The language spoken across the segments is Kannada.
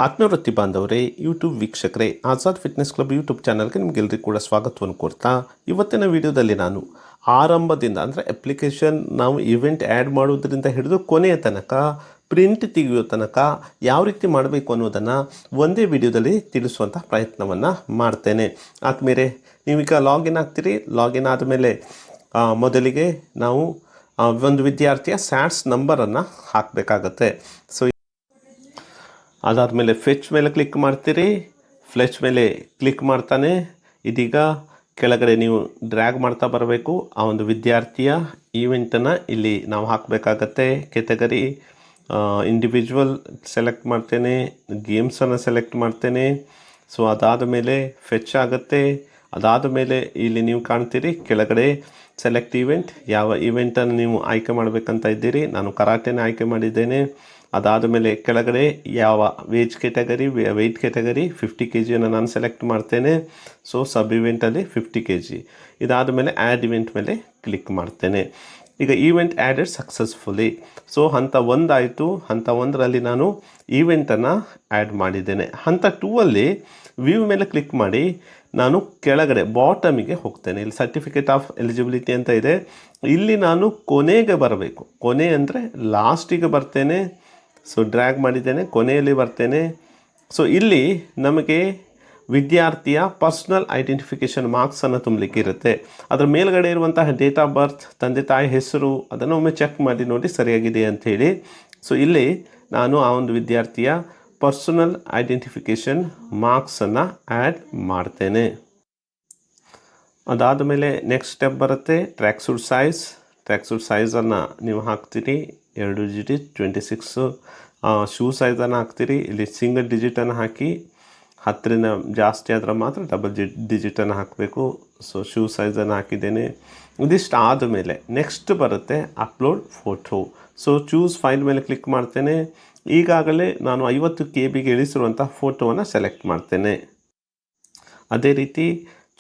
ಆತ್ಮವೃತ್ತಿ ಬಾಂಧವರೇ, ಯೂಟ್ಯೂಬ್ ವೀಕ್ಷಕರೇ, ಆಜಾದ್ ಫಿಟ್ನೆಸ್ ಕ್ಲಬ್ ಯೂಟ್ಯೂಬ್ ಚಾನಲ್ಗೆ ನಿಮಗೆಲ್ಲರಿಗೂ ಕೂಡ ಸ್ವಾಗತವನ್ನು ಕೋರ್ತಾ ಇವತ್ತಿನ ವಿಡಿಯೋದಲ್ಲಿ ನಾನು ಆರಂಭದಿಂದ ಅಂದರೆ ಅಪ್ಲಿಕೇಶನ್ ನಾವು ಇವೆಂಟ್ ಆ್ಯಡ್ ಮಾಡೋದ್ರಿಂದ ಹಿಡಿದು ಕೊನೆಯ ತನಕ ಪ್ರಿಂಟ್ ತೆಗೆಯೋ ತನಕ ಯಾವ ರೀತಿ ಮಾಡಬೇಕು ಅನ್ನೋದನ್ನು ಒಂದೇ ವಿಡಿಯೋದಲ್ಲಿ ತಿಳಿಸುವಂಥ ಪ್ರಯತ್ನವನ್ನು ಮಾಡ್ತೇನೆ. ಆದಮೇಲೆ ನೀವೀಗ ಲಾಗಿನ್ ಆಗ್ತೀರಿ. ಲಾಗಿನ್ ಆದಮೇಲೆ ಮೊದಲಿಗೆ ನಾವು ಒಂದು ವಿದ್ಯಾರ್ಥಿಯ ಸ್ಯಾಟ್ಸ್ ನಂಬರನ್ನು ಹಾಕಬೇಕಾಗತ್ತೆ. ಸೊ ಅದಾದಮೇಲೆ ಫೆಚ್ ಮೇಲೆ ಕ್ಲಿಕ್ ಮಾಡ್ತೀರಿ. ಫ್ಲೆಚ್ ಮೇಲೆ ಕ್ಲಿಕ್ ಮಾಡ್ತಾನೆ ಇದೀಗ ಕೆಳಗಡೆ ನೀವು ಡ್ರ್ಯಾಗ್ ಮಾಡ್ತಾ ಬರಬೇಕು. ಆ ಒಂದು ವಿದ್ಯಾರ್ಥಿಯ ಈವೆಂಟನ್ನು ಇಲ್ಲಿ ನಾವು ಹಾಕಬೇಕಾಗತ್ತೆ. ಕೆಟಗರಿ ಇಂಡಿವಿಜುವಲ್ ಸೆಲೆಕ್ಟ್ ಮಾಡ್ತೇನೆ, ಗೇಮ್ಸನ್ನು ಸೆಲೆಕ್ಟ್ ಮಾಡ್ತೇನೆ. ಸೊ ಅದಾದ ಮೇಲೆ ಫೆಚ್ ಆಗುತ್ತೆ. ಅದಾದ ಮೇಲೆ ಇಲ್ಲಿ ನೀವು ಕಾಣ್ತೀರಿ ಕೆಳಗಡೆ ಸೆಲೆಕ್ಟ್ ಈವೆಂಟ್, ಯಾವ ಈವೆಂಟನ್ನು ನೀವು ಆಯ್ಕೆ ಮಾಡಬೇಕಂತ ಇದ್ದೀರಿ. ನಾನು ಕರಾಟೆನ ಆಯ್ಕೆ ಮಾಡಿದ್ದೇನೆ. ಅದಾದ ಮೇಲೆ ಕೆಳಗಡೆ ಯಾವ ವೆಯ್ಟ್ ಕೆಟಗರಿ 50 kg ನಾನು ಸೆಲೆಕ್ಟ್ ಮಾಡ್ತೇನೆ. ಸೊ ಸಬ್ ಇವೆಂಟಲ್ಲಿ 50 kg. ಇದಾದ ಮೇಲೆ ಆ್ಯಡ್ ಇವೆಂಟ್ ಮೇಲೆ ಕ್ಲಿಕ್ ಮಾಡ್ತೇನೆ. ಈಗ ಈವೆಂಟ್ ಆ್ಯಡೆಡ್ ಸಕ್ಸಸ್ಫುಲಿ. ಸೊ ಹಂತ 1 ಆಯಿತು. ಹಂತ 1ರಲ್ಲಿ ನಾನು ಈವೆಂಟನ್ನು ಆ್ಯಡ್ ಮಾಡಿದ್ದೇನೆ. ಹಂತ 2ಅಲ್ಲಿ ವ್ಯೂ ಮೇಲೆ ಕ್ಲಿಕ್ ಮಾಡಿ ನಾನು ಕೆಳಗಡೆ ಬಾಟಮಿಗೆ ಹೋಗ್ತೇನೆ. ಇಲ್ಲಿ ಸರ್ಟಿಫಿಕೇಟ್ ಆಫ್ ಎಲಿಜಿಬಿಲಿಟಿ ಅಂತ ಇದೆ. ಇಲ್ಲಿ ನಾನು ಕೊನೆಗೆ ಬರಬೇಕು. ಕೊನೆ ಅಂದರೆ ಲಾಸ್ಟಿಗೆ ಬರ್ತೇನೆ. ಸೊ ಡ್ರ್ಯಾಗ್ ಮಾಡಿದ್ದೇನೆ, ಕೊನೆಯಲ್ಲಿ ಬರ್ತೇನೆ. ಸೊ ಇಲ್ಲಿ ನಮಗೆ ವಿದ್ಯಾರ್ಥಿಯ ಪರ್ಸ್ನಲ್ ಐಡೆಂಟಿಫಿಕೇಷನ್ ಮಾರ್ಕ್ಸನ್ನು ತುಂಬಲಿಕ್ಕೆ ಇರುತ್ತೆ. ಅದರ ಮೇಲ್ಗಡೆ ಇರುವಂತಹ ಡೇಟ್ ಆಫ್ ಬರ್ತ್, ತಂದೆ ತಾಯಿ ಹೆಸರು, ಅದನ್ನು ಒಮ್ಮೆ ಚೆಕ್ ಮಾಡಿ ನೋಡಿ ಸರಿಯಾಗಿದೆ ಅಂಥೇಳಿ. ಸೊ ಇಲ್ಲಿ ನಾನು ಆ ಒಂದು ವಿದ್ಯಾರ್ಥಿಯ ಪರ್ಸನಲ್ ಐಡೆಂಟಿಫಿಕೇಷನ್ ಮಾರ್ಕ್ಸನ್ನು ಆ್ಯಡ್ ಮಾಡ್ತೇನೆ. ಅದಾದ ಮೇಲೆ ನೆಕ್ಸ್ಟ್ ಸ್ಟೆಪ್ ಬರುತ್ತೆ ಟ್ರ್ಯಾಕ್ ಸೂಟ್ ಸೈಜನ್ನು ನೀವು ಹಾಕ್ತೀರಿ. 2 ಡಿಜಿಟ್ 26. ಶೂ ಸೈಜನ್ನು ಹಾಕ್ತೀರಿ. ಇಲ್ಲಿ ಸಿಂಗಲ್ ಡಿಜಿಟನ್ನು ಹಾಕಿ 10ರಿಂದ ಜಾಸ್ತಿ ಆದರೆ ಮಾತ್ರ ಡಬಲ್ ಡಿಜಿಟನ್ನು ಹಾಕಬೇಕು. ಸೊ ಶೂ ಸೈಜನ್ನು ಹಾಕಿದ್ದೇನೆ. ಇದಿಷ್ಟು ಆದಮೇಲೆ ನೆಕ್ಸ್ಟ್ ಬರುತ್ತೆ upload photo. So choose file ಮೇಲೆ ಕ್ಲಿಕ್ ಮಾಡ್ತೇನೆ. ಈಗಾಗಲೇ ನಾನು 50 KB ಇಳಿಸಿರುವಂಥ ಫೋಟೋವನ್ನು ಸೆಲೆಕ್ಟ್ ಮಾಡ್ತೇನೆ. ಅದೇ ರೀತಿ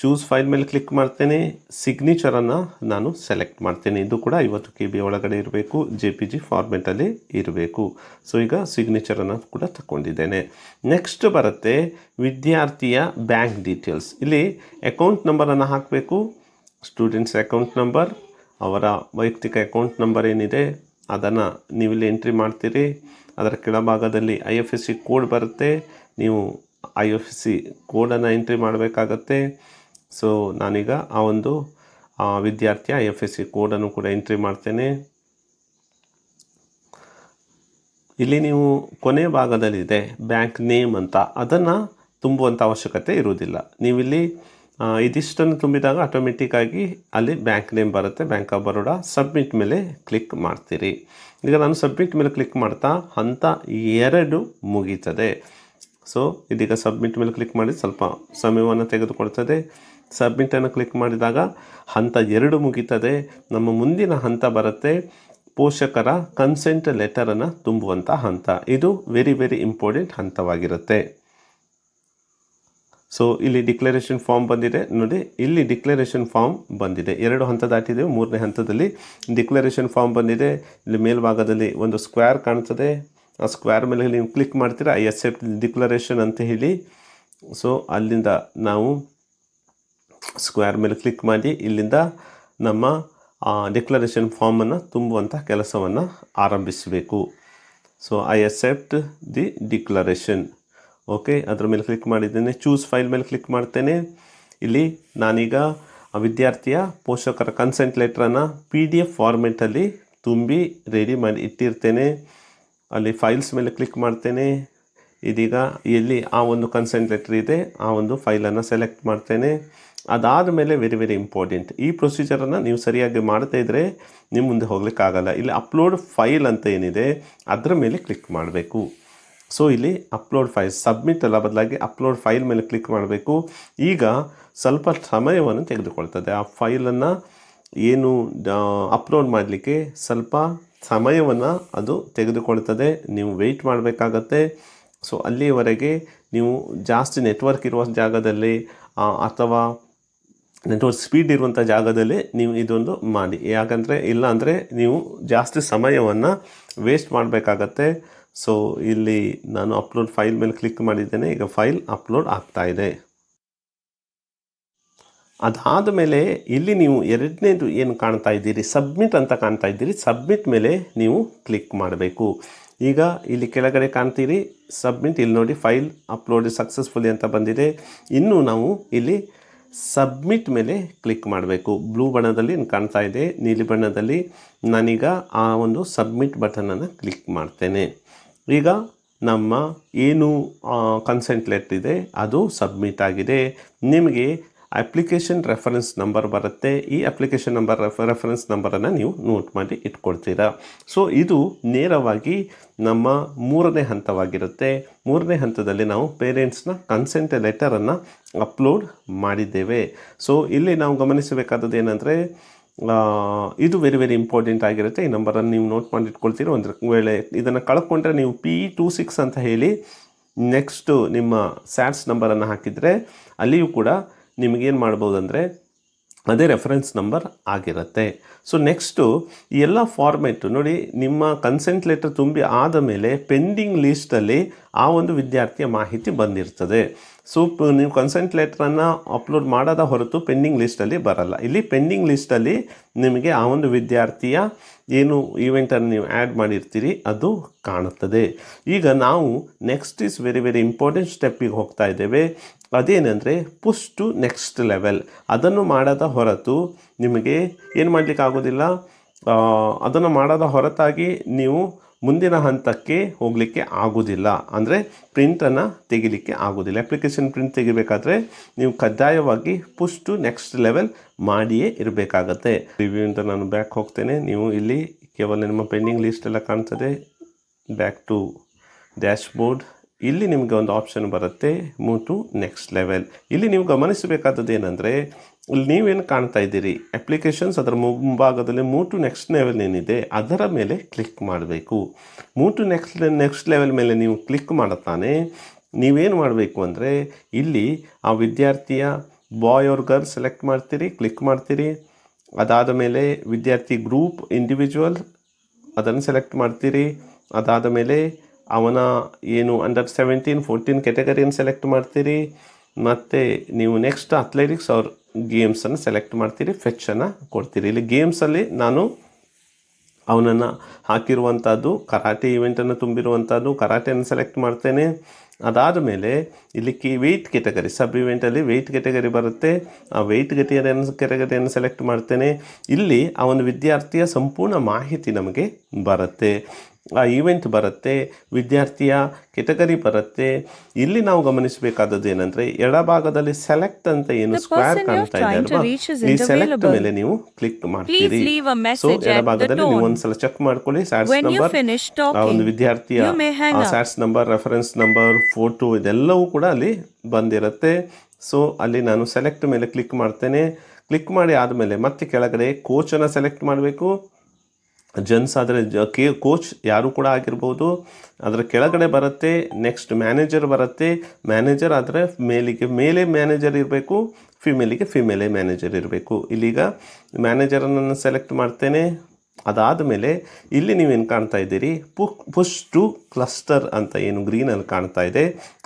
ಚೂಸ್ ಫೈಲ್ ಮೇಲೆ ಕ್ಲಿಕ್ ಮಾಡ್ತೇನೆ. ಸಿಗ್ನೇಚರನ್ನು ನಾನು ಸೆಲೆಕ್ಟ್ ಮಾಡ್ತೇನೆ. ಇದು ಕೂಡ 50 KB ಒಳಗಡೆ ಇರಬೇಕು, JPG ಫಾರ್ಮೆಟಲ್ಲಿ ಇರಬೇಕು. ಸೊ ಈಗ ಸಿಗ್ನೇಚರನ್ನು ಕೂಡ ತಗೊಂಡಿದ್ದೇನೆ. ನೆಕ್ಸ್ಟ್ ಬರುತ್ತೆ ವಿದ್ಯಾರ್ಥಿಯ ಬ್ಯಾಂಕ್ ಡೀಟೇಲ್ಸ್. ಇಲ್ಲಿ ಅಕೌಂಟ್ ನಂಬರನ್ನು ಹಾಕಬೇಕು. ಸ್ಟೂಡೆಂಟ್ಸ್ ಅಕೌಂಟ್ ನಂಬರ್, ಅವರ ವೈಯಕ್ತಿಕ ಅಕೌಂಟ್ ನಂಬರ್ ಏನಿದೆ ಅದನ್ನು ನೀವಿಲ್ಲಿ ಎಂಟ್ರಿ ಮಾಡ್ತೀರಿ. ಅದರ ಕೆಳಭಾಗದಲ್ಲಿ IFSC ಕೋಡ್ ಬರುತ್ತೆ. ನೀವು IFSC ಕೋಡನ್ನು ಎಂಟ್ರಿ ಮಾಡಬೇಕಾಗತ್ತೆ. ಸೊ ನಾನೀಗ ಆ ಒಂದು ವಿದ್ಯಾರ್ಥಿಯ IFSC ಕೋಡನ್ನು ಕೂಡ ಎಂಟ್ರಿ ಮಾಡ್ತೇನೆ. ಇಲ್ಲಿ ನೀವು ಕೊನೆಯ ಭಾಗದಲ್ಲಿದೆ ಬ್ಯಾಂಕ್ ನೇಮ್ ಅಂತ, ಅದನ್ನು ತುಂಬುವಂಥ ಅವಶ್ಯಕತೆ ಇರುವುದಿಲ್ಲ. ನೀವಿಲ್ಲಿ ಇದಿಷ್ಟನ್ನು ತುಂಬಿದಾಗ ಆಟೋಮೆಟಿಕ್ಕಾಗಿ ಅಲ್ಲಿ ಬ್ಯಾಂಕ್ ನೇಮ್ ಬರುತ್ತೆ, ಬ್ಯಾಂಕ್ ಆಫ್ ಬರೋಡಾ. ಸಬ್ಮಿಟ್ ಮೇಲೆ ಕ್ಲಿಕ್ ಮಾಡ್ತೀರಿ. ಈಗ ನಾನು ಸಬ್ಮಿಟ್ ಮೇಲೆ ಕ್ಲಿಕ್ ಮಾಡ್ತಾ ಹಂತ 2 ಮುಗೀತದೆ. ಸೊ ಇದೀಗ ಸಬ್ಮಿಟ್ ಮೇಲೆ ಕ್ಲಿಕ್ ಮಾಡಿ ಸ್ವಲ್ಪ ಸಮಯವನ್ನು ತೆಗೆದುಕೊಳ್ತದೆ. ಸಬ್ಮಿಟನ್ನು ಕ್ಲಿಕ್ ಮಾಡಿದಾಗ ಹಂತ 2 ಮುಗೀತದೆ. ನಮ್ಮ ಮುಂದಿನ ಹಂತ ಬರುತ್ತೆ ಪೋಷಕರ ಕನ್ಸೆಂಟ್ ಲೆಟರನ್ನು ತುಂಬುವಂಥ ಹಂತ. ಇದು ವೆರಿ ಇಂಪಾರ್ಟೆಂಟ್ ಹಂತವಾಗಿರುತ್ತೆ. ಸೊ ಇಲ್ಲಿ ಡಿಕ್ಲರೇಷನ್ ಫಾರ್ಮ್ ಬಂದಿದೆ ನೋಡಿ. ಇಲ್ಲಿ ಡಿಕ್ಲರೇಷನ್ ಫಾರ್ಮ್ ಬಂದಿದೆ. 2 ಹಂತ ದಾಟಿದೆ. 3ನೇ ಹಂತದಲ್ಲಿ ಡಿಕ್ಲರೇಷನ್ ಫಾರ್ಮ್ ಬಂದಿದೆ. ಇಲ್ಲಿ ಮೇಲ್ಭಾಗದಲ್ಲಿ ಒಂದು ಸ್ಕ್ವೇರ್ ಕಾಣ್ತದೆ. ಆ ಸ್ಕ್ವೇರ್ ಮೇಲೆ ನೀವು ಕ್ಲಿಕ್ ಮಾಡ್ತೀರಾ, ಐ ಅಕ್ಸೆಪ್ಟ್ ಡಿಕ್ಲರೇಷನ್ ಅಂತ ಹೇಳಿ. ಸೊ ಅಲ್ಲಿಂದ ನಾವು ಸ್ಕ್ವೇರ್ ಮೇಲೆ ಕ್ಲಿಕ್ ಮಾಡಿ ಇಲ್ಲಿಂದ ನಮ್ಮ ಡಿಕ್ಲರೇಷನ್ ಫಾರ್ಮನ್ನು ತುಂಬುವಂಥ ಕೆಲಸವನ್ನು ಆರಂಭಿಸಬೇಕು. So I accept the declaration. Okay, ಅದರ ಮೇಲೆ ಕ್ಲಿಕ್ ಮಾಡಿದ್ದೇನೆ. ಚೂಸ್ ಫೈಲ್ ಮೇಲೆ ಕ್ಲಿಕ್ ಮಾಡ್ತೇನೆ. ಇಲ್ಲಿ ನಾನೀಗ ವಿದ್ಯಾರ್ಥಿಯ ಪೋಷಕರ ಕನ್ಸೆಂಟ್ ಲೆಟ್ರನ್ನು PDF ಫಾರ್ಮೆಟಲ್ಲಿ ತುಂಬಿ ರೆಡಿ ಮಾಡಿ ಇಟ್ಟಿರ್ತೇನೆ. ಅಲ್ಲಿ ಫೈಲ್ಸ್ ಮೇಲೆ ಕ್ಲಿಕ್ ಮಾಡ್ತೇನೆ. ಇದೀಗ ಎಲ್ಲಿ ಆ ಒಂದು ಕನ್ಸೆಂಟ್ ಲೆಟ್ರ್ ಇದೆ ಆ ಒಂದು ಫೈಲನ್ನು ಸೆಲೆಕ್ಟ್ ಮಾಡ್ತೇನೆ. ಅದಾದ ಮೇಲೆ ವೆರಿ ಇಂಪಾರ್ಟೆಂಟ್, ಈ ಪ್ರೊಸೀಜರನ್ನು ನೀವು ಸರಿಯಾಗಿ ಮಾಡ್ತಾ ಇದ್ದರೆ ನಿಮ್ಮ ಮುಂದೆ ಹೋಗ್ಲಿಕ್ಕಾಗಲ್ಲ. ಇಲ್ಲಿ ಅಪ್ಲೋಡ್ ಫೈಲ್ ಅಂತ ಏನಿದೆ ಅದರ ಮೇಲೆ ಕ್ಲಿಕ್ ಮಾಡಬೇಕು. ಸೊ ಇಲ್ಲಿ ಅಪ್ಲೋಡ್ ಫೈಲ್, ಸಬ್ಮಿಟ್ ಅಲ್ಲ, ಬದಲಾಗಿ ಅಪ್ಲೋಡ್ ಫೈಲ್ ಮೇಲೆ ಕ್ಲಿಕ್ ಮಾಡಬೇಕು. ಈಗ ಸ್ವಲ್ಪ ಸಮಯವನ್ನು ತೆಗೆದುಕೊಳ್ತದೆ. ಆ ಫೈಲನ್ನು ಏನು ಅಪ್ಲೋಡ್ ಮಾಡಲಿಕ್ಕೆ ಸ್ವಲ್ಪ ಸಮಯವನ್ನು ಅದು ತೆಗೆದುಕೊಳ್ತದೆ. ನೀವು ವೆಯ್ಟ್ ಮಾಡಬೇಕಾಗತ್ತೆ. ಸೊ ಅಲ್ಲಿಯವರೆಗೆ ನೀವು ಜಾಸ್ತಿ ನೆಟ್ವರ್ಕ್ ಇರುವ ಜಾಗದಲ್ಲಿ ಅಥವಾ ನೆಟ್ವರ್ಕ್ ಸ್ಪೀಡ್ ಇರುವಂಥ ಜಾಗದಲ್ಲಿ ನೀವು ಇದೊಂದು ಮಾಡಿ. ಯಾಕಂದರೆ ಇಲ್ಲ ಅಂದರೆ ನೀವು ಜಾಸ್ತಿ ಸಮಯವನ್ನು ವೇಸ್ಟ್ ಮಾಡಬೇಕಾಗತ್ತೆ. ಸೊ ಇಲ್ಲಿ ನಾನು ಅಪ್ಲೋಡ್ ಫೈಲ್ ಮೇಲೆ ಕ್ಲಿಕ್ ಮಾಡಿದ್ದೇನೆ. ಈಗ ಫೈಲ್ ಅಪ್ಲೋಡ್ ಆಗ್ತಾ ಇದೆ. ಅದಾದ ಮೇಲೆ ಇಲ್ಲಿ ನೀವು ಎರಡನೇದು ಏನು ಕಾಣ್ತಾ ಇದ್ದೀರಿ, ಸಬ್ಮಿಟ್ ಅಂತ ಕಾಣ್ತಾ ಇದ್ದೀರಿ. ಸಬ್ಮಿಟ್ ಮೇಲೆ ನೀವು ಕ್ಲಿಕ್ ಮಾಡಬೇಕು. ಈಗ ಇಲ್ಲಿ ಕೆಳಗಡೆ ಕಾಣ್ತೀರಿ ಸಬ್ಮಿಟ್. ಇಲ್ಲಿ ನೋಡಿ ಫೈಲ್ ಅಪ್ಲೋಡ್ ಸಕ್ಸಸ್ಫುಲಿ ಅಂತ ಬಂದಿದೆ. ಇನ್ನು ನಾವು ಇಲ್ಲಿ ಸಬ್ಮಿಟ್ ಮೇಲೆ ಕ್ಲಿಕ್ ಮಾಡಬೇಕು. ಬ್ಲೂ ಬಣ್ಣದಲ್ಲಿ ಕಾಣ್ತಾ ಇದೆ, ನೀಲಿ ಬಣ್ಣದಲ್ಲಿ. ನಾನೀಗ ಆ ಒಂದು ಸಬ್ಮಿಟ್ ಬಟನನ್ನು ಕ್ಲಿಕ್ ಮಾಡ್ತೇನೆ. ಈಗ ನಮ್ಮ ಏನು ಕನ್ಸೆಂಟ್ ಲೆಟರ್ ಇದೆ ಅದು ಸಬ್ಮಿಟ್ ಆಗಿದೆ. ನಿಮಗೆ ಅಪ್ಲಿಕೇಶನ್ ರೆಫರೆನ್ಸ್ ನಂಬರ್ ಬರುತ್ತೆ. ಈ ಅಪ್ಲಿಕೇಶನ್ ನಂಬರ್ ರೆಫರೆನ್ಸ್ ನಂಬರನ್ನು ನೀವು ನೋಟ್ ಮಾಡಿ ಇಟ್ಕೊಳ್ತೀರಾ. ಸೊ ಇದು ನೇರವಾಗಿ ನಮ್ಮ ಮೂರನೇ ಹಂತವಾಗಿರುತ್ತೆ. ಮೂರನೇ ಹಂತದಲ್ಲಿ ನಾವು ಪೇರೆಂಟ್ಸ್ನ ಕನ್ಸೆಂಟ್ ಲೆಟರನ್ನು ಅಪ್ಲೋಡ್ ಮಾಡಿದ್ದೇವೆ. ಸೊ ಇಲ್ಲಿ ನಾವು ಗಮನಿಸಬೇಕಾದದ್ದು ಏನಂದರೆ, ಇದು ವೆರಿ ವೆರಿ ಇಂಪಾರ್ಟೆಂಟ್ ಆಗಿರುತ್ತೆ. ಈ ನಂಬರನ್ನು ನೀವು ನೋಟ್ ಮಾಡಿ ಇಟ್ಕೊಳ್ತೀರಿ. ಒಂದು ವೇಳೆ ಇದನ್ನು ಕಳ್ಕೊಂಡ್ರೆ ನೀವು P26 ಅಂತ ಹೇಳಿ ನೆಕ್ಸ್ಟು ನಿಮ್ಮ ಸ್ಯಾಟ್ಸ್ ನಂಬರನ್ನು ಹಾಕಿದರೆ ಅಲ್ಲಿಯೂ ಕೂಡ ನಿಮಗೇನು ಮಾಡ್ಬೋದು ಅಂದರೆ ಅದೇ ರೆಫರೆನ್ಸ್ ನಂಬರ್ ಆಗಿರುತ್ತೆ. ಸೊ ನೆಕ್ಸ್ಟು ಈ ಎಲ್ಲ ಫಾರ್ಮೆಟು ನೋಡಿ, ನಿಮ್ಮ ಕನ್ಸೆಂಟ್ ಲೆಟರ್ ತುಂಬಿ ಆದ ಮೇಲೆ ಪೆಂಡಿಂಗ್ ಲೀಸ್ಟಲ್ಲಿ ಆ ಒಂದು ವಿದ್ಯಾರ್ಥಿಯ ಮಾಹಿತಿ ಬಂದಿರ್ತದೆ. ಸೊ ನೀವು ಕನ್ಸೆಂಟ್ ಲೆಟ್ರನ್ನು ಅಪ್ಲೋಡ್ ಮಾಡದ ಹೊರತು ಪೆಂಡಿಂಗ್ ಲಿಸ್ಟಲ್ಲಿ ಬರಲ್ಲ. ಇಲ್ಲಿ ಪೆಂಡಿಂಗ್ ಲಿಸ್ಟಲ್ಲಿ ನಿಮಗೆ ಆ ಒಂದು ವಿದ್ಯಾರ್ಥಿಯ ಏನು ಈವೆಂಟನ್ನು ನೀವು ಆ್ಯಡ್ ಮಾಡಿರ್ತೀರಿ ಅದು ಕಾಣುತ್ತದೆ. ಈಗ ನಾವು next is very very important ಸ್ಟೆಪ್ಪಿಗೆ ಹೋಗ್ತಾ ಇದ್ದೇವೆ. ಅದೇನೆಂದರೆ ಪುಷ್ ಟು ನೆಕ್ಸ್ಟ್ ಲೆವೆಲ್. ಅದನ್ನು ಮಾಡದ ಹೊರತು ನಿಮಗೆ ಏನು ಮಾಡಲಿಕ್ಕೆ ಆಗೋದಿಲ್ಲ. ಅದನ್ನು ಮಾಡದ ಹೊರತಾಗಿ ನೀವು ಮುಂದಿನ ಹಂತಕ್ಕೆ ಹೋಗಲಿಕ್ಕೆ ಆಗೋದಿಲ್ಲ. ಅಂದರೆ ಪ್ರಿಂಟನ್ನು ತೆಗಿಲಿಕ್ಕೆ ಆಗೋದಿಲ್ಲ. ಅಪ್ಲಿಕೇಶನ್ ಪ್ರಿಂಟ್ ತೆಗಿಬೇಕಾದ್ರೆ ನೀವು ಕಡ್ಡಾಯವಾಗಿ ಪುಷ್ ಟು ನೆಕ್ಸ್ಟ್ ಲೆವೆಲ್ ಮಾಡಿಯೇ ಇರಬೇಕಾಗತ್ತೆ. ರಿವ್ಯೂ ಅಂತ ನಾನು ಬ್ಯಾಕ್ ಹೋಗ್ತೇನೆ. ನೀವು ಇಲ್ಲಿ ಕೇವಲ ನಿಮ್ಮ ಪೆಂಡಿಂಗ್ ಲಿಸ್ಟ್ ಎಲ್ಲ ಕಾಣ್ತದೆ. Back to dashboard. ಇಲ್ಲಿ ನಿಮಗೆ ಒಂದು ಆಪ್ಷನ್ ಬರುತ್ತೆ, ಮೂವ್ ಟು ನೆಕ್ಸ್ಟ್ ಲೆವೆಲ್. ಇಲ್ಲಿ ನೀವು ಗಮನಿಸಬೇಕಾದದ್ದು ಏನಂದರೆ, ಇಲ್ಲಿ ನೀವೇನು ಕಾಣ್ತಾ ಇದ್ದೀರಿ ಅಪ್ಲಿಕೇಶನ್ಸ್, ಅದರ ಮುಂಭಾಗದಲ್ಲಿ ಮೂವ್ ಟು ನೆಕ್ಸ್ಟ್ ಲೆವೆಲ್ ಏನಿದೆ ಅದರ ಮೇಲೆ ಕ್ಲಿಕ್ ಮಾಡಬೇಕು. ಮೂವ್ ಟು ನೆಕ್ಸ್ಟ್ ಲೆವೆಲ್ ಮೇಲೆ ನೀವು ಕ್ಲಿಕ್ ಮಾಡುತ್ತಾನೆ ನೀವೇನು ಮಾಡಬೇಕು ಅಂದರೆ, ಇಲ್ಲಿ ಆ ವಿದ್ಯಾರ್ಥಿಯ ಬಾಯ್ ಆರ್ ಗರ್ಲ್ ಸೆಲೆಕ್ಟ್ ಮಾಡ್ತೀರಿ, ಕ್ಲಿಕ್ ಮಾಡ್ತೀರಿ. ಅದಾದ ಮೇಲೆ ವಿದ್ಯಾರ್ಥಿ ಗ್ರೂಪ್ ಇಂಡಿವಿಜುವಲ್ ಅದನ್ನು ಸೆಲೆಕ್ಟ್ ಮಾಡ್ತೀರಿ. ಅದಾದ ಮೇಲೆ ಅವನ ಏನು ಅಂಡರ್ 17, 14 ಕ್ಯಾಟಗರಿಯನ್ನು ಸೆಲೆಕ್ಟ್ ಮಾಡ್ತೀರಿ. ಮತ್ತು ನೀವು ನೆಕ್ಸ್ಟ್ ಅಥ್ಲೆಟಿಕ್ಸ್ ಅವ್ರ ಗೇಮ್ಸನ್ನು ಸೆಲೆಕ್ಟ್ ಮಾಡ್ತೀರಿ, ಫೆಚ್ಚನ್ನು ಕೊಡ್ತೀರಿ. ಇಲ್ಲಿ ಗೇಮ್ಸಲ್ಲಿ ನಾನು ಅವನನ್ನು ಹಾಕಿರುವಂಥದ್ದು ಕರಾಟೆ ಈವೆಂಟನ್ನು ತುಂಬಿರುವಂಥದ್ದು ಕರಾಟೆಯನ್ನು ಸೆಲೆಕ್ಟ್ ಮಾಡ್ತೇನೆ. ಅದಾದ ಮೇಲೆ ಇಲ್ಲಿ ವೆಯ್ಟ್ ಕೆಟಗರಿ, ಸಬ್ ಇವೆಂಟಲ್ಲಿ ವೆಯ್ಟ್ ಕೆಟಗರಿ ಬರುತ್ತೆ. ಆ ವೆಯ್ಟ್ ಕೆಟಗರಿಯನ್ನು ಸೆಲೆಕ್ಟ್ ಮಾಡ್ತೇನೆ. ಇಲ್ಲಿ ಆ ಒಂದು ವಿದ್ಯಾರ್ಥಿಯ ಸಂಪೂರ್ಣ ಮಾಹಿತಿ ನಮಗೆ ಬರುತ್ತೆ. ಆ ಈವೆಂಟ್ ಬರುತ್ತೆ, ವಿದ್ಯಾರ್ಥಿಯ ಕೆಟಗರಿ ಬರುತ್ತೆ. ಇಲ್ಲಿ ನಾವು ಗಮನಿಸಬೇಕಾದದ್ದು ಏನಂದರೆ, ಎಡಭಾಗದಲ್ಲಿ ಸೆಲೆಕ್ಟ್ ಅಂತ ಏನು ಸ್ಕ್ವೇರ್ ಕಾಣ್ತಾ ಇದೆ ಅಲ್ವಾ, ಈ ಸೆಲೆಕ್ಟ್ ಮೇಲೆ ನೀವು ಕ್ಲಿಕ್ ಮಾಡ್ತೀರಿ. ಸೊ ಎಡಭಾಗದಲ್ಲಿ ನೀವು ಒಂದ್ಸಲ ಚೆಕ್ ಮಾಡ್ಕೊಳ್ಳಿ. ಸ್ಯಾಟ್ಸ್ ನಂಬರ್, ಆ ಒಂದು ವಿದ್ಯಾರ್ಥಿಯ ಸ್ಯಾಟ್ಸ್ ನಂಬರ್, ರೆಫರೆನ್ಸ್ ನಂಬರ್, ಫೋಟೋ ಇದೆಲ್ಲವೂ ಕೂಡ ಅಲ್ಲಿ ಬಂದಿರುತ್ತೆ. ಸೊ ಅಲ್ಲಿ ನಾನು ಸೆಲೆಕ್ಟ್ ಮೇಲೆ ಕ್ಲಿಕ್ ಮಾಡ್ತೇನೆ. ಕ್ಲಿಕ್ ಮಾಡಿ ಆದಮೇಲೆ ಮತ್ತೆ ಕೆಳಗಡೆ ಕೋಚನ್ನು ಸೆಲೆಕ್ಟ್ ಮಾಡಬೇಕು. ಜೆಂಟ್ಸ್ ಆದರೆ ಕೋಚ್ ಯಾರು ಕೂಡ ಆಗಿರ್ಬೋದು. ಅದರ ಕೆಳಗಡೆ ಬರುತ್ತೆ ನೆಕ್ಸ್ಟ್ ಮ್ಯಾನೇಜರ್ ಬರುತ್ತೆ. ಮ್ಯಾನೇಜರ್ ಆದರೆ ಮೇಲೆ ಮ್ಯಾನೇಜರ್ ಇರಬೇಕು, ಫಿಮೇಲಿಗೆ ಫಿಮೇಲೇ ಮ್ಯಾನೇಜರ್ ಇರಬೇಕು. ಇಲ್ಲೀಗ ಮ್ಯಾನೇಜರನ್ನು ಸೆಲೆಕ್ಟ್ ಮಾಡ್ತೇನೆ. ಅದಾದ ಮೇಲೆ ಇಲ್ಲಿ ನೀವೇನು ಕಾಣ್ತಾ ಇದ್ದೀರಿ, ಪುಷ್ ಟು ಕ್ಲಸ್ಟರ್ ಅಂತ ಏನು ಗ್ರೀನಲ್ಲಿ ಕಾಣ್ತಾ ಇದೆ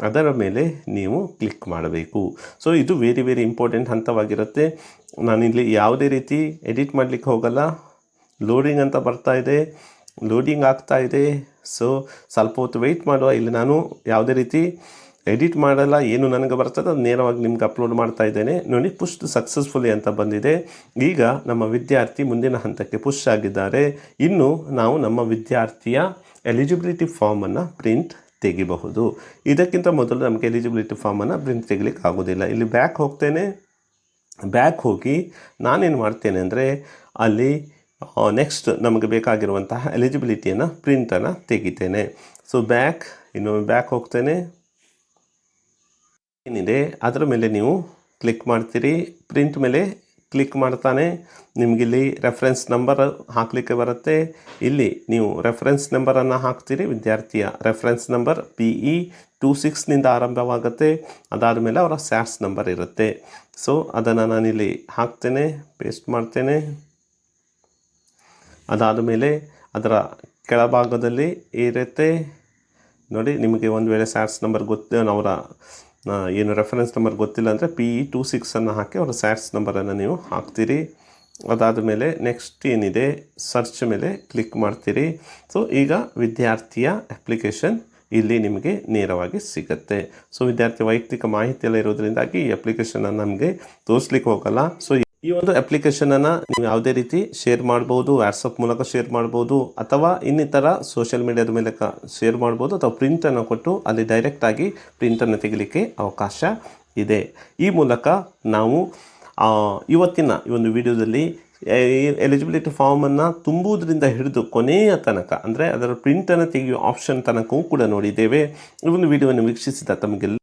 ಅದರ ಮೇಲೆ ನೀವು ಕ್ಲಿಕ್ ಮಾಡಬೇಕು. ಸೊ ಇದು ವೆರಿ ವೆರಿ ಇಂಪಾರ್ಟೆಂಟ್ ಹಂತವಾಗಿರುತ್ತೆ. ನಾನಿಲ್ಲಿ ಯಾವುದೇ ರೀತಿ ಎಡಿಟ್ ಮಾಡಲಿಕ್ಕೆ ಹೋಗಲ್ಲ. ಲೋಡಿಂಗ್ ಅಂತ ಬರ್ತಾ ಇದೆ, ಲೋಡಿಂಗ್ ಆಗ್ತಾ ಇದೆ. ಸೊ ಸ್ವಲ್ಪ ಹೊತ್ತು ವೆಯ್ಟ್ ಮಾಡುವ. ಇಲ್ಲಿ ನಾನು ಯಾವುದೇ ರೀತಿ ಎಡಿಟ್ ಮಾಡಲ್ಲ. ಏನು ನನಗೆ ಬರ್ತದೆ ಅದು ನೇರವಾಗಿ ನಿಮ್ಗೆ ಅಪ್ಲೋಡ್ ಮಾಡ್ತಾ ಇದ್ದೇನೆ. ನೋಡಿ, ಪುಷ್ ಸಕ್ಸಸ್ಫುಲಿ ಅಂತ ಬಂದಿದೆ. ಈಗ ನಮ್ಮ ವಿದ್ಯಾರ್ಥಿ ಮುಂದಿನ ಹಂತಕ್ಕೆ ಪುಷ್ ಆಗಿದ್ದಾರೆ. ಇನ್ನು ನಾವು ನಮ್ಮ ವಿದ್ಯಾರ್ಥಿಯ ಎಲಿಜಿಬಿಲಿಟಿ ಫಾರ್ಮನ್ನು ಪ್ರಿಂಟ್ ತೆಗಿಬಹುದು. ಇದಕ್ಕಿಂತ ಮೊದಲು ನಮಗೆ ಎಲಿಜಿಬಿಲಿಟಿ ಫಾರ್ಮನ್ನು ಪ್ರಿಂಟ್ ತೆಗಿಲಿಕ್ಕೆ ಆಗೋದಿಲ್ಲ. ಇಲ್ಲಿ ಬ್ಯಾಕ್ ಹೋಗ್ತೇನೆ. ಬ್ಯಾಕ್ ಹೋಗಿ ನಾನೇನು ಮಾಡ್ತೇನೆ ಅಂದರೆ, ಅಲ್ಲಿ ನೆಕ್ಸ್ಟ್ ನಮಗೆ ಬೇಕಾಗಿರುವಂತಹ ಎಲಿಜಿಬಿಲಿಟಿಯನ್ನು ಪ್ರಿಂಟನ್ನು ತೆಗಿತೇನೆ. ಸೊ ಇನ್ನೊಮ್ಮೆ ಬ್ಯಾಕ್ ಹೋಗ್ತೇನೆ. ಏನಿದೆ ಅದರ ಮೇಲೆ ನೀವು ಕ್ಲಿಕ್ ಮಾಡ್ತೀರಿ. ಪ್ರಿಂಟ್ ಮೇಲೆ ಕ್ಲಿಕ್ ಮಾಡ್ತಾನೆ ನಿಮಗಿಲ್ಲಿ ರೆಫರೆನ್ಸ್ ನಂಬರ್ ಹಾಕಲಿಕ್ಕೆ ಬರುತ್ತೆ. ಇಲ್ಲಿ ನೀವು ರೆಫರೆನ್ಸ್ ನಂಬರನ್ನು ಹಾಕ್ತೀರಿ. ವಿದ್ಯಾರ್ಥಿಯ ರೆಫರೆನ್ಸ್ ನಂಬರ್ PE26ನಿಂದ ಆರಂಭವಾಗುತ್ತೆ. ಅದಾದ ಮೇಲೆ ಅವರ ಸ್ಯಾಟ್ಸ್ ನಂಬರ್ ಇರುತ್ತೆ. ಸೊ ಅದನ್ನು ನಾನಿಲ್ಲಿ ಹಾಕ್ತೇನೆ, ಪೇಸ್ಟ್ ಮಾಡ್ತೇನೆ. ಅದಾದ ಮೇಲೆ ಅದರ ಕೆಳಭಾಗದಲ್ಲಿ ಇರುತ್ತೆ ನೋಡಿ, ನಿಮಗೆ ಒಂದು ವೇಳೆ ಸ್ಯಾಟ್ಸ್ ನಂಬರ್ ಅವರ ಏನು ರೆಫರೆನ್ಸ್ ನಂಬರ್ ಗೊತ್ತಿಲ್ಲ ಅಂದರೆ PE26 ಹಾಕಿ ಅವರ ಸ್ಯಾಟ್ಸ್ ನಂಬರನ್ನು ನೀವು ಹಾಕ್ತೀರಿ. ಅದಾದ ಮೇಲೆ ನೆಕ್ಸ್ಟ್ ಏನಿದೆ ಸರ್ಚ್ ಮೇಲೆ ಕ್ಲಿಕ್ ಮಾಡ್ತೀರಿ. ಸೊ ಈಗ ವಿದ್ಯಾರ್ಥಿಯ ಅಪ್ಲಿಕೇಶನ್ ಇಲ್ಲಿ ನಿಮಗೆ ನೇರವಾಗಿ ಸಿಗುತ್ತೆ. ಸೊ ವಿದ್ಯಾರ್ಥಿ ವೈಯಕ್ತಿಕ ಮಾಹಿತಿ ಎಲ್ಲ ಇರೋದ್ರಿಂದಾಗಿ ಈ ಅಪ್ಲಿಕೇಶನನ್ನು ನಮಗೆ ತೋರಿಸ್ಲಿಕ್ಕೆ ಹೋಗಲ್ಲ. ಸೊ ಈ ಒಂದು ಅಪ್ಲಿಕೇಶನನ್ನು ನೀವು ಯಾವುದೇ ರೀತಿ ಶೇರ್ ಮಾಡ್ಬೋದು, ವಾಟ್ಸಪ್ ಮೂಲಕ ಶೇರ್ ಮಾಡ್ಬೋದು, ಅಥವಾ ಇನ್ನಿತರ ಸೋಷಿಯಲ್ ಮೀಡಿಯಾದ ಮೂಲಕ ಶೇರ್ ಮಾಡ್ಬೋದು, ಅಥವಾ ಪ್ರಿಂಟನ್ನು ಕೊಟ್ಟು ಅಲ್ಲಿ ಡೈರೆಕ್ಟಾಗಿ ಪ್ರಿಂಟನ್ನು ತೆಗಿಲಿಕ್ಕೆ ಅವಕಾಶ ಇದೆ. ಈ ಮೂಲಕ ನಾವು ಇವತ್ತಿನ ಈ ಒಂದು ವಿಡಿಯೋದಲ್ಲಿ ಎಲಿಜಿಬಿಲಿಟಿ ಫಾರ್ಮನ್ನು ತುಂಬುವುದರಿಂದ ಹಿಡಿದು ಕೊನೆಯ ತನಕ, ಅಂದರೆ ಅದರ ಪ್ರಿಂಟನ್ನು ತೆಗೆಯುವ ಆಪ್ಷನ್ ತನಕವೂ ಕೂಡ ನೋಡಿದ್ದೇವೆ. ಈ ಒಂದು ವಿಡಿಯೋವನ್ನು ವೀಕ್ಷಿಸಿದ ತಮಗೆಲ್ಲ